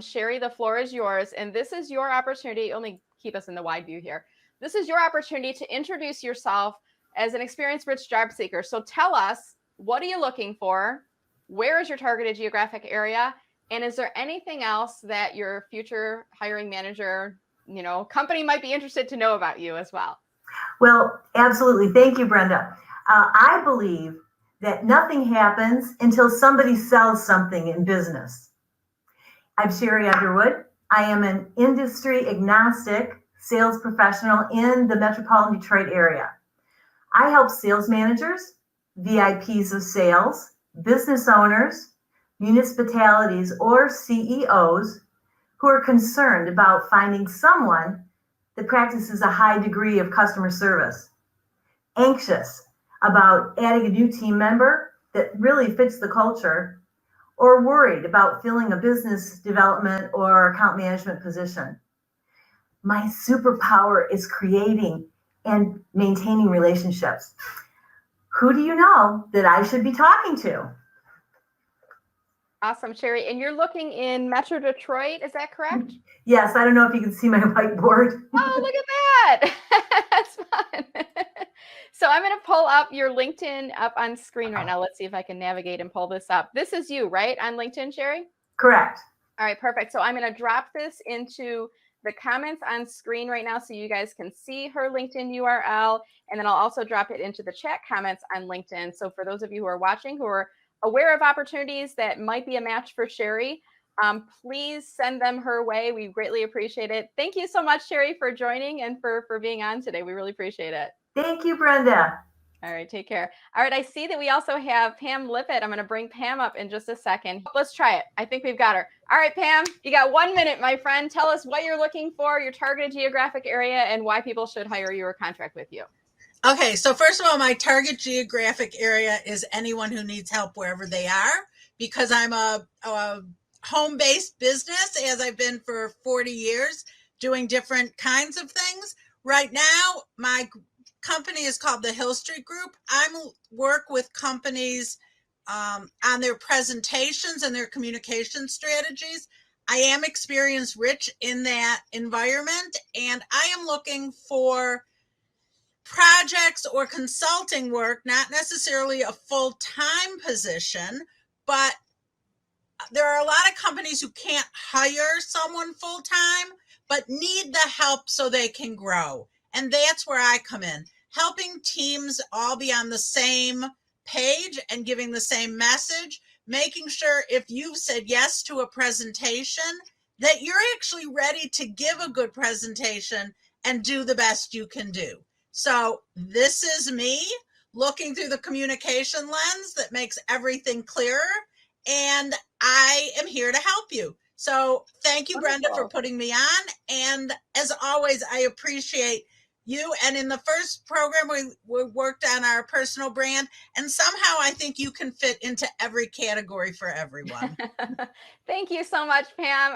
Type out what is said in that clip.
Sherry, the floor is yours. And this is your opportunity. Only keep us in the wide view here. This is your opportunity to introduce yourself as an experienced rich job seeker. So tell us, what are you looking for? Where is your targeted geographic area? And is there anything else that your future hiring manager, company might be interested to know about you as well? Well, absolutely. Thank you, Brenda. I believe that nothing happens until somebody sells something in business. I'm Sherry Underwood. I am an industry agnostic sales professional in the metropolitan Detroit area. I help sales managers, VIPs of sales, business owners, municipalities, or CEOs who are concerned about finding someone that practices a high degree of customer service, anxious about adding a new team member that really fits the culture, or worried about filling a business development or account management position. My superpower is creating and maintaining relationships. Who do you know that I should be talking to? Awesome, Sherry. And you're looking in Metro Detroit, is that correct? Yes, I don't know if you can see my whiteboard. Oh, look at that. That's fun. So I'm going to pull up your LinkedIn up on screen right now. Let's see if I can navigate and pull this up. This is you, right, on LinkedIn, Sherry? Correct. All right, perfect. So I'm going to drop this into the comments on screen right now so you guys can see her LinkedIn URL. And then I'll also drop it into the chat comments on LinkedIn. So for those of you who are watching, who are aware of opportunities that might be a match for Sherry, please send them her way. We greatly appreciate it. Thank you so much, Sherry, for joining and for being on today. We really appreciate it. Thank you, Brenda. All right, take care. All right, I see that we also have Pam Lippett. I'm going to bring Pam up in just a second. Let's try it. I think we've got her. All right, Pam, you got 1 minute, my friend. Tell us what you're looking for, your targeted geographic area, and why people should hire you or contract with you. Okay, so first of all, my target geographic area is anyone who needs help wherever they are, because I'm a home-based business, as I've been for 40 years, doing different kinds of things. Right now, my company is called the Hill Street Group. I work with companies on their presentations and their communication strategies. I am experience rich in that environment, and I am looking for projects or consulting work, not necessarily a full-time position, but there are a lot of companies who can't hire someone full-time, but need the help so they can grow. And that's where I come in, helping teams all be on the same page and giving the same message, making sure if you've said yes to a presentation, that you're actually ready to give a good presentation and do the best you can do. So this is me looking through the communication lens that makes everything clearer, and I am here to help you. So thank you, Brenda, for putting me on. And as always, I appreciate you. And in the first program, we worked on our personal brand, and somehow I think you can fit into every category for everyone. Thank you so much, Pam.